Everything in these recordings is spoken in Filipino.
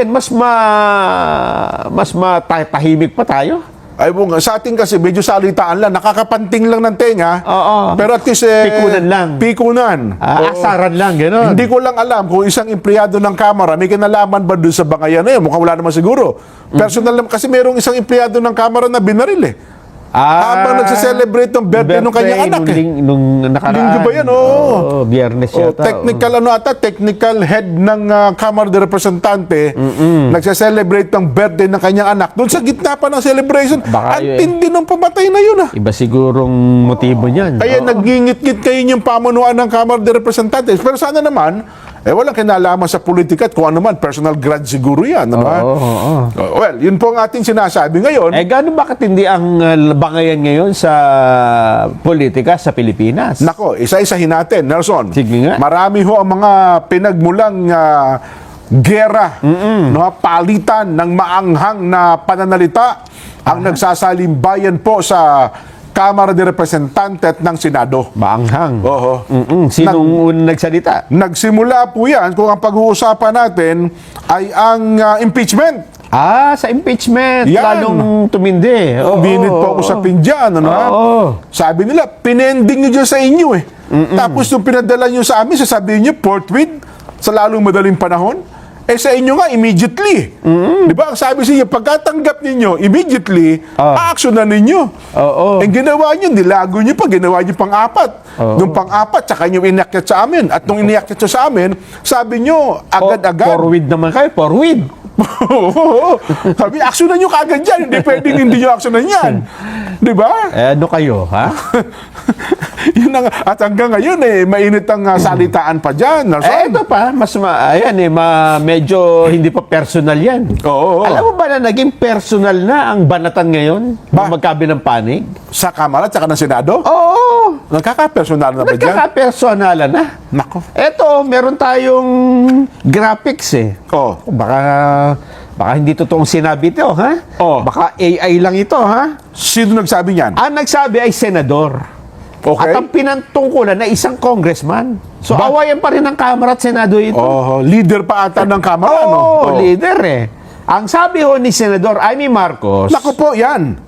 mas matahimik pa tayo. Ay, sa atin kasi medyo salitaan lang, nakakapanting lang ng tenga. Oo. Pero at least Pikunan lang. Pikunan. Asaran lang, gano'n. Hindi ko lang alam kung isang empleyado ng Kamara may kinalaman ba doon sa bangayan na yun. Mukhang wala naman siguro. Personal lang kasi merong isang empleyado ng Kamara na binaril eh. Habang nagse-celebrate ng birthday ng kanyang anak eh. Nung nakaraan. Linggo ba yan? Oo. Biyernes yata. Technical head ng Kamara de Representante nagse-celebrate ng birthday ng kanyang anak. Doon sa gitna pa ng celebration, Baka ang tindi ng pumatay na yun ah. Iba sigurong motibo niyan. Kaya nagingit-ngit kayo yung pamunuan ng Kamara de Representantes. Pero sana naman, walang kinalaman sa politika at kung ano man, personal grudge siguro yan. Oo. Well, yun po ang ating sinasabi ngayon. Gano'n ba katindi ang bangayan ngayon sa politika sa Pilipinas? Nako, isa-isahin natin, Nelson. Sige nga. Marami ho ang mga pinagmulang gera, no, palitan ng maanghang na pananalita ang nagsasalimbayan po sa Kamara de Representante at ng Senado. Maanghang. Oho. Sinong unang nagsalita? Nagsimula po yan kung ang pag-uusapan natin ay ang impeachment. Sa impeachment. Yan. Lalong tumindi. Binit po ako sa pindyan. Ano, sabi nila, pinending nyo dyan sa inyo eh. Tapos nung pinadala nyo sa amin, sasabihin nyo, forthwith, sa lalong madaling panahon. Sa inyo nga, immediately. Di ba? Ang sabi sa inyo, pagkatanggap ninyo, immediately, aaksyonan ninyo. Ang ginawa nyo, nilago nyo pa, ginawa nyo pang-apat. Nung pang-apat, saka nyo inakyat sa amin. At nung inakyat nyo sa amin, sabi nyo, agad-agad. Forward naman kayo, forward. Sabi, aksyonan nyo kaagad dyan. Hindi pwedeng hindi nyo aksyonan yan. Di ba? Ano kayo, ha? Yun ang, at hanggang ngayon, mainit ang salitaan pa dyan. Ito pa, medyo hindi pa personal yan. Oo. Alam mo ba na naging personal na ang banatan ngayon? Ba? Magkabilang panig? Sa Kamara at saka ng Senado? Oo. Nagkaka-personal na ba dyan? Nagkaka-personalan na. Nako. Eto, meron tayong graphics eh. Baka hindi totoong sinabi ito, ha? Baka AI lang ito, ha? Sino nagsabi niyan? Ang nagsabi ay senador. Okay. At ang pinantungkulan na isang congressman. So, awayan pa rin ng Kamara at Senado ito. Leader pa ata ng Kamara, no? Leader eh. Ang sabi ho ni Senador Amy Marcos, Nako po, yan.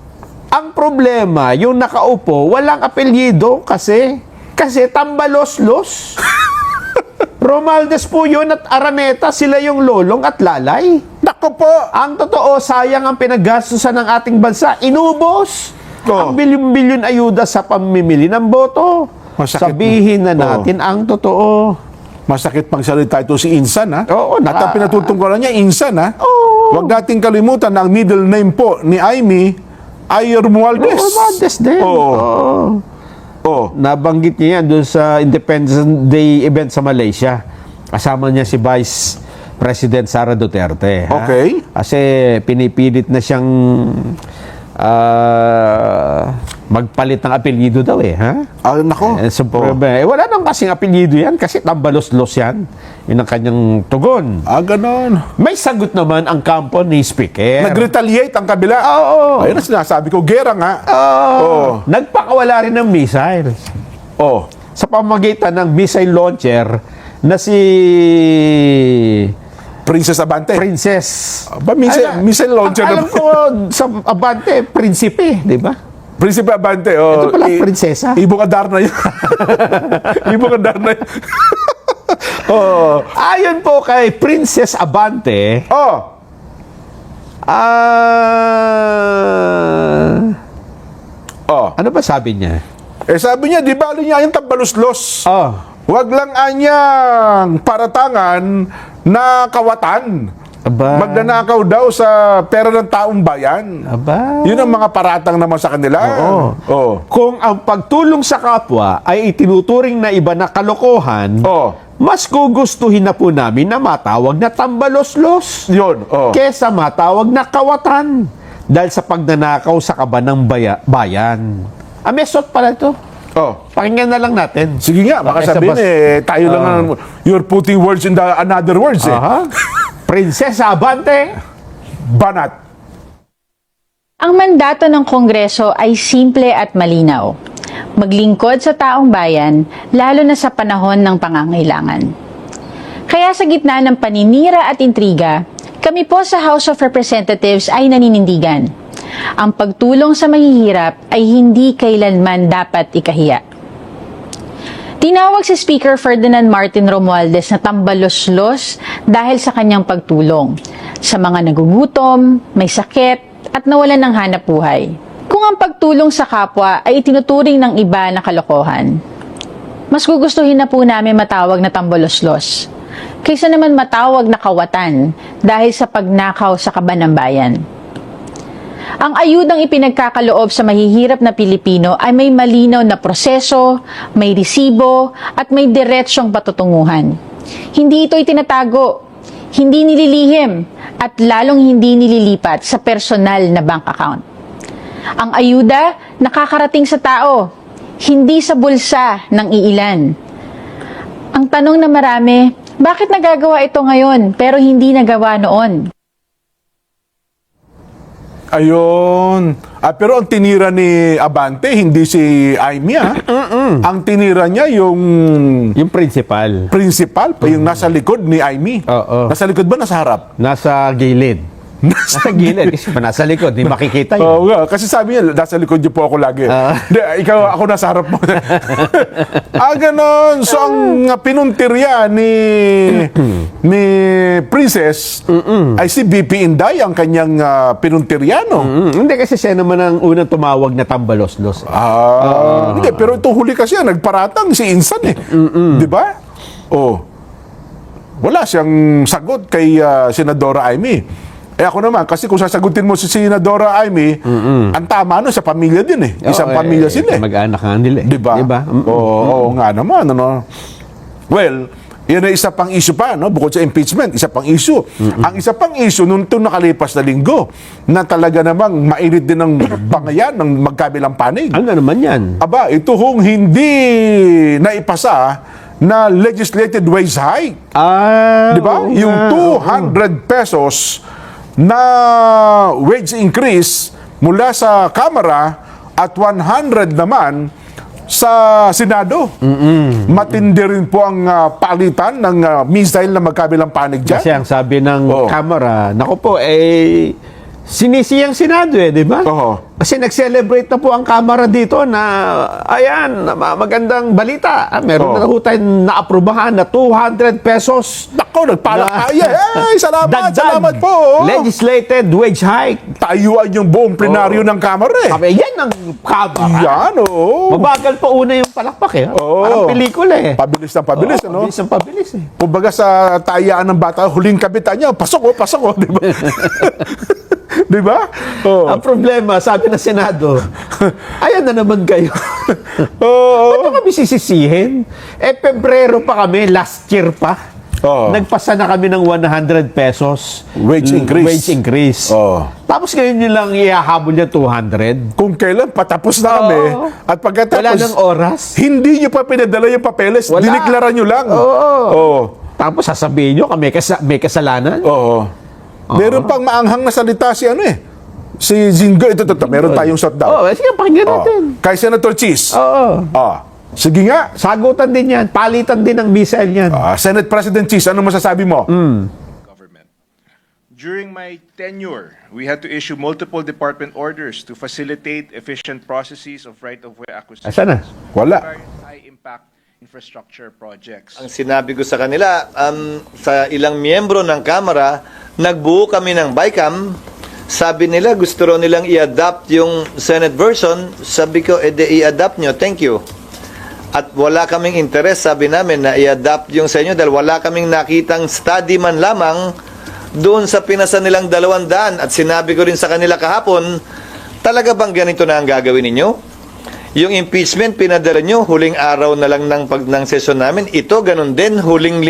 ang problema, yung nakaupo, walang apelyido kasi tambalos-los. Romualdez po yun at Araneta, sila yung lolong at lalay. Nako po. Ang totoo, sayang ang pinaggastusan ng ating bansa. Inubos. Ang bilyon-bilyon ayuda sa pamimili ng boto. Masakit Sabihin na natin ang totoo. Masakit pang salita ito si Insan, ha? Oo, At ang pinatutungkulan niya, Insan, ha? Oo. Huwag nating kalimutan na ang middle name po ni Amy ay Romualdez. Romualdez din. Oo. Nabanggit niya yan doon sa Independence Day event sa Malaysia. Kasama niya si Vice President Sara Duterte. Ha? Okay. Kasi pinipilit na siyang magpalit ng apelyido daw eh, ha? Nako. Wala nang kasing apelyido yan kasi tambalos-los yan. Yun ang kanyang tugon. Ganon. May sagot naman ang kampo ni Speaker. Nag-retaliate ang kabila. Oo. Ayun ang sinasabi ko, gera nga. Nagpakawala rin ng missiles. Sa pamamagitan ng missile launcher na si Princess Abante. Missile launcher alam ko sa Abante, prinsipe, di ba? Prinsipe Abante. Ito pala, prinsesa. Ibong Adarna yun. Ibong Adarna yun. Ayon po kay Princess Abante, ano ba sabi niya? Sabi niya, di bali niya yung tambaluslos. Huwag lang anyang paratangan na kawatan. Magnanakaw daw sa pera ng taong bayan. Yun ang mga paratang naman sa kanila. Kung ang pagtulong sa kapwa ay itinuturing na iba na kalokohan, mas gugustuhin na po namin na matawag na tambalos-los. Yun. Kesa matawag na kawatan. Dahil sa pagnanakaw sa kaban ng bayan. Mesot pala ito. Pakinggan na lang natin. Sige nga, baka sabihin tayo lang you're putting words in another words Prinsesa Abante, banat. Ang mandato ng Kongreso ay simple at malinaw. Maglingkod sa taong bayan, lalo na sa panahon ng pangangailangan. Kaya sa gitna ng paninira at intriga, Kami po sa House of Representatives ay naninindigan. Ang pagtulong sa mahihirap ay hindi kailanman dapat ikahiya. Tinawag si Speaker Ferdinand Martin Romualdez na tambaloslos dahil sa kanyang pagtulong sa mga nagugutom, may sakit, at nawalan ng hanap buhay. Kung ang pagtulong sa kapwa ay itinuturing ng iba na kalokohan, mas gugustuhin na po namin matawag na tambaloslos kaysa naman matawag na kawatan dahil sa pagnakaw sa kaban ng bayan. Ang ayudang ipinagkakaloob sa mahihirap na Pilipino ay may malinaw na proseso, may resibo, at may diretsyong patutunguhan. Hindi ito itinatago, hindi nililihim, at lalong hindi nililipat sa personal na bank account. Ang ayuda nakakarating sa tao, hindi sa bulsa ng iilan. Ang tanong na marami, bakit nagagawa ito ngayon pero hindi nagawa noon? Ayun. Pero ang tinira ni Abante, hindi si Aimee, Ang tinira niya Yung principal. principal, yung nasa likod ni Aimee. Oo. Nasa likod ba, nasa harap? Nasa gilid. Nasa gilid. Kasi pa nasa likod, hindi makikita yun. Oo nga, kasi sabi niya, nasa likod niyo po ako lagi. Hindi, ikaw, ako nasa harap mo. Ganon. So, ang pinuntirya ni Princess ay si BP Inday, ang kanyang pinuntirya, no? Hindi kasi siya naman ang unang tumawag na tambaloslos. Hindi, pero ito huli kasi nagparatang si Insan eh. Di ba? Oh. Wala siyang sagot kay Senadora Aimee. Ako naman, kasi kung sasagutin mo si Senadora Aimee, ang tama sa pamilya din eh. Isang pamilya sila eh. Mag-anak nga nila eh. Di ba? Oo nga naman, ano. Well, yan ay isa pang issue pa, no? Bukod sa impeachment, isa pang issue. Ang isa pang issue, nung nakalipas na linggo, na talaga namang mainit din ng bangayan ng magkabilang panig. Ano naman yan? Aba, ito hong hindi naipasa na legislated wage hike. Di ba? Oo Yung nga, 200 pesos na wage increase mula sa Kamara at 100 naman sa Senado. Matindi rin po ang palitan ng missile na magkabilang panig dyan. Kasi ang sabi ng Oo. Kamara, naku po, sinisiyang Senado di ba? Oo. Kasi nag-celebrate na po ang Kamara dito na, ayan, magandang balita. Meron na ho tayong naaprubahan na 200 pesos. Nako, nagpalak. Salamat, Dagdag salamat po. legislated wage hike. Tayuan yung buong plenaryo ng Kamara eh. Sabi, yan ang Kamara. Yan, oo. Mabagal pa una yung palakpak eh. Oo. Parang pelikula eh. Pabilis ng pabilis, ano? Pabilis ang pabilis eh. Kumbaga sa tayaan ng bata, huling kabitan niya, pasok, di ba? Di ba? Oh. Ang problema, sabi ng Senado, ayan na naman kayo. Oo. Ba't nyo kami sisisihin? Pebrero pa kami, last year pa. Oo. Nagpasa na kami ng 100 pesos Wage increase. Wage increase. Oo. Tapos ngayon nyo lang ihahabol niya 200. Kung kailan patapos na kami, Oo. at pagkatapos, Wala ng oras. hindi nyo pa pinadala yung papeles, Wala. diniklara nyo lang. Oo. Oo. Tapos sasabihin nyo kami may kasalanan. Oo. Meron pang maanghang na salita si si Zingo. Ito, meron tayong shutdown. Sige, pakinggan natin. Kay Senator Cheese. Oo. Sige nga. Sagutan din yan. Palitan din ng missile yan. Senate President Cheese, ano masasabi mo? Government. During my tenure, we had to issue multiple department orders to facilitate efficient processes of right-of-way acquisition. Asan na? Wala. High-impact infrastructure projects. Ang sinabi ko sa kanila, sa ilang miyembro ng Kamara, nagbuo kami ng BICAM. Sabi nila, gusto raw nilang i-adapt yung Senate version. Sabi ko, i-adapt nyo, thank you. At wala kaming interest, sabi namin, na i-adapt yung sa inyo dahil wala kaming nakitang study man lamang doon sa pinasa nilang 200. At sinabi ko rin sa kanila kahapon, talaga bang ganito na ang gagawin ninyo? Yung impeachment, pinadala nyo, huling araw na lang ng sesyon namin. Ito, ganun din, huling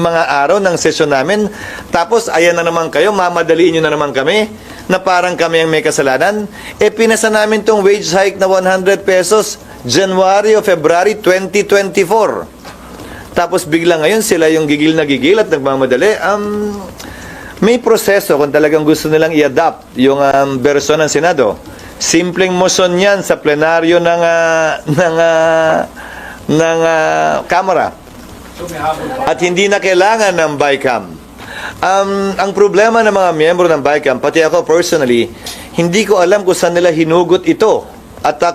mga araw ng sesyon namin. Tapos, ayan na naman kayo, mamadaliin nyo na naman kami, na parang kami ang may kasalanan. Pinasa namin tong wage hike na 100 pesos, January o February 2024. Tapos, bigla ngayon, sila yung gigil na gigil at nagmamadali. May proseso kung talagang gusto nilang i-adapt yung version ng Senado. Simpleng motion yan sa plenaryo ng Kamara. At hindi na kailangan ng BICAM. Ang problema ng mga miyembro ng BICAM, pati ako personally, hindi ko alam kung saan nila hinugot ito. At at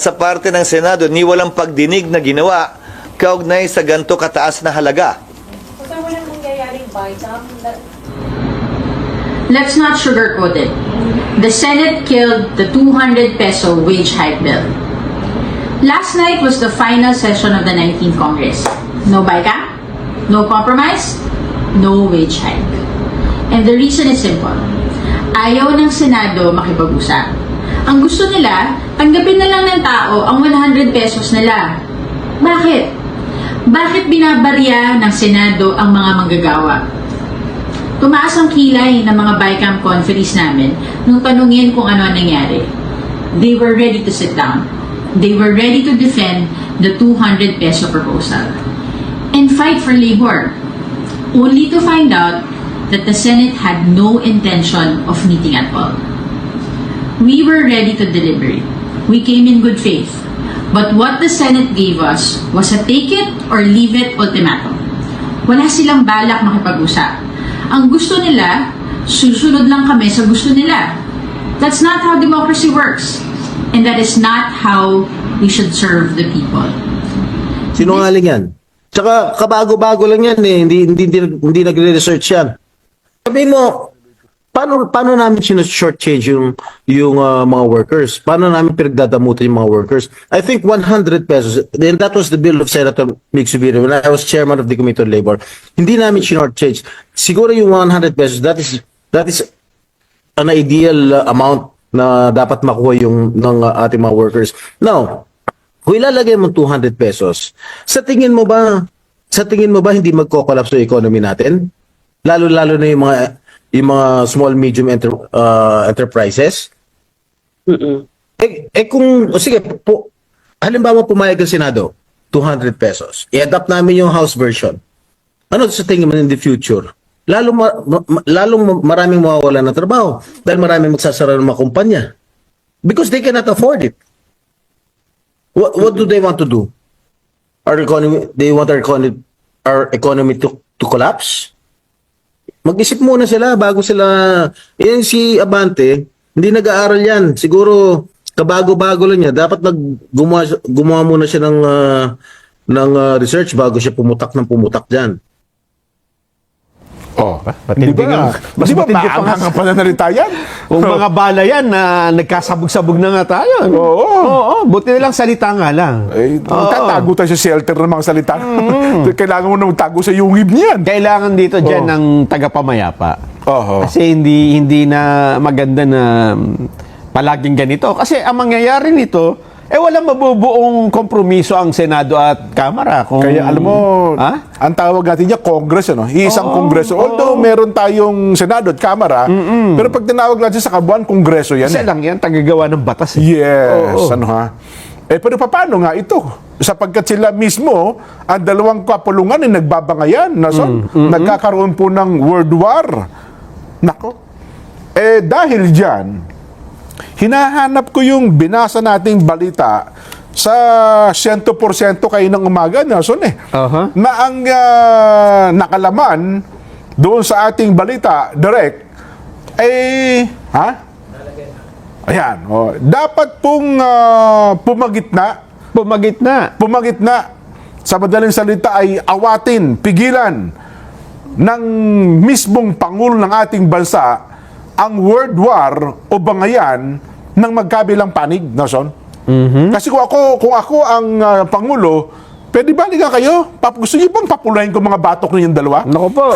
sa parte ng Senado, ni walang pagdinig na ginawa kaugnay sa ganito kataas na halaga. Saan walang nangyayaring BICAM? Let's not sugarcoat it. The Senate killed the 200 peso wage hike bill. Last night was the final session of the 19th Congress. No BICAM, no compromise, no wage hike. And the reason is simple. Ayaw ng Senado makipag-usap. Ang gusto nila, tanggapin na lang ng tao ang 100 pesos nila. Bakit? Bakit binabarya ng Senado ang mga manggagawa? Tumaas ang kilay ng mga BICAM conferees namin nung tanungin kung ano ang nangyari. They were ready to sit down. They were ready to defend the 200 peso proposal and fight for labor, only to find out that the Senate had no intention of meeting at all. We were ready to deliberate. We came in good faith. But what the Senate gave us was a take it or leave it ultimatum. Wala silang balak makipag-usap. Ang gusto nila, susunod lang kami sa gusto nila. That's not how democracy works. And that is not how we should serve the people. Sinungaling yan. Tsaka kabago-bago lang yan eh. Hindi nagre-research yan. Sabihin mo, paano namin short-change yung mga workers? Paano namin pinagdadamutan yung mga workers? I think 100 pesos, and that was the bill of Senator Mig Subiri when I was chairman of the Committee on Labor. Hindi namin short-change. Siguro yung 100 pesos, that is an ideal amount na dapat makuha ng ating mga workers. Now, kung ilalagay mo 200 pesos, sa tingin mo ba hindi magko-collapse yung economy natin? Lalo-lalo na yung mga small medium enterprises. Sige halimbawa pumayag ang Senado 200 pesos, i-adapt namin yung House version. Ano sa tingin mo in the future? Lalong maraming mawawalan ng trabaho dahil maraming magsasara ng mga kumpanya because they cannot afford it. What do they want to do? They want our economy to collapse? Mag-isip muna sila bago sila. Yan si Abante, hindi nag-aaral yan. Siguro kabago-bago lang niya. Dapat gumawa muna siya ng research bago siya pumutak dyan. Oh, Matindi nga. Mas Di ba matindi pa nga maanghang ang pananalita yan? kung mga bala yan na nagkasabog-sabog na nga tayo. Oo, buti na lang salita nga lang. Eh, tatago tayo sa shelter ng mga salita. Kailangan mo na magtago sa yungib niyan. Kailangan dito dyan ng tagapamayapa. Oho. Kasi hindi na maganda na palaging ganito. Kasi ang mangyayari nito, walang mabubuong kompromiso ang Senado at Kamara. Kaya alam mo, Ha? ang tawag natin niya, Congress, ano? Iisang Kongreso. Although meron tayong Senado at Kamara, pero pag tinawag natin sa kabuuan, Kongreso yan. Isa lang yan, tagagawa ng batas. Yes, Oo. ano ha? Pero paano nga ito? Sapagkat sila mismo, ang dalawang kapulungan ay nagbabangayan. Nagkakaroon po ng World War. Nako. Dahil dyan, hinahanap ko yung binasa nating balita sa 100% kayo ng umaga, Nelson Aha. na ang nakalaman doon sa ating balita, direct, ayan, dapat pong pumagitna, sa madaling salita ay awatin, pigilan ng mismong Pangulo ng ating bansa ang World War o bangayan ng magkabilang panig, Nelson. Kasi kung ako ang Pangulo, pwede ba liga kayo? Gusto niyo bang papulahin ko mga batok ninyong dalawa? Naku po.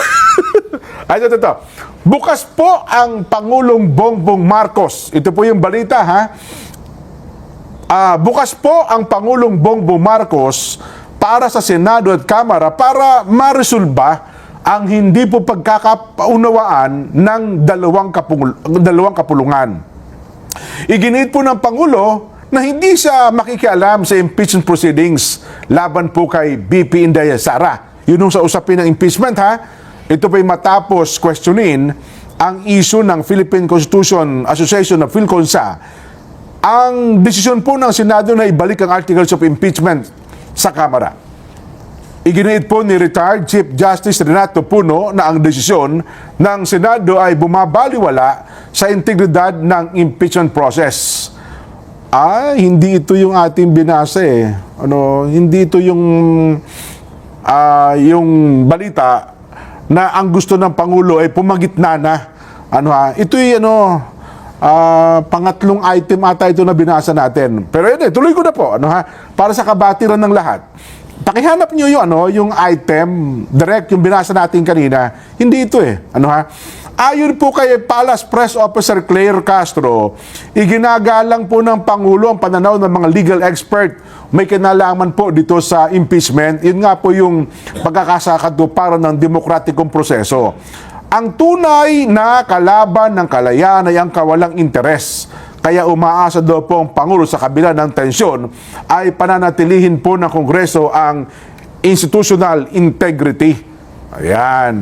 Ay, ito. Bukas po ang Pangulong Bongbong Marcos. Ito po yung balita, ha? Bukas po ang Pangulong Bongbong Marcos para sa Senado at Kamara para maresolba ang hindi po pagkakaunawaan ng dalawang kapulungan. Iginit po ng Pangulo na hindi siya makikialam sa impeachment proceedings laban po kay BP Inday Sara. Yun sa usapin ng impeachment, ha? Ito po'y matapos questionin ang issue ng Philippine Constitution Association of PhilConsa. Ang desisyon po ng Senado na ibalik ang articles of impeachment sa Kamara. Iginiit po ni retired Chief Justice Renato Puno na ang desisyon ng Senado ay bumabaliwala sa integridad ng impeachment process. Hindi ito yung ating binasa eh. Hindi ito yung balita na ang gusto ng Pangulo ay pumagitna na. Ito'y pangatlong item ata ito na binasa natin. Pero tuloy ko na po, para sa kabatiran ng lahat. Pakihanap nyo yung item, direct yung binasa natin kanina. Hindi ito eh. Ayon po kay Palace Press Officer Claire Castro, iginagalang po ng Pangulo ang pananaw ng mga legal expert. May kinalaman po dito sa impeachment. Yun nga po yung pagkakasakatuparan ng demokratikong proseso. Ang tunay na kalaban ng kalayaan ay ang kawalang interes. Kaya umaasa daw po ang Pangulo sa kabila ng tensyon ay pananatilihin po ng Kongreso ang institutional integrity. Ayan.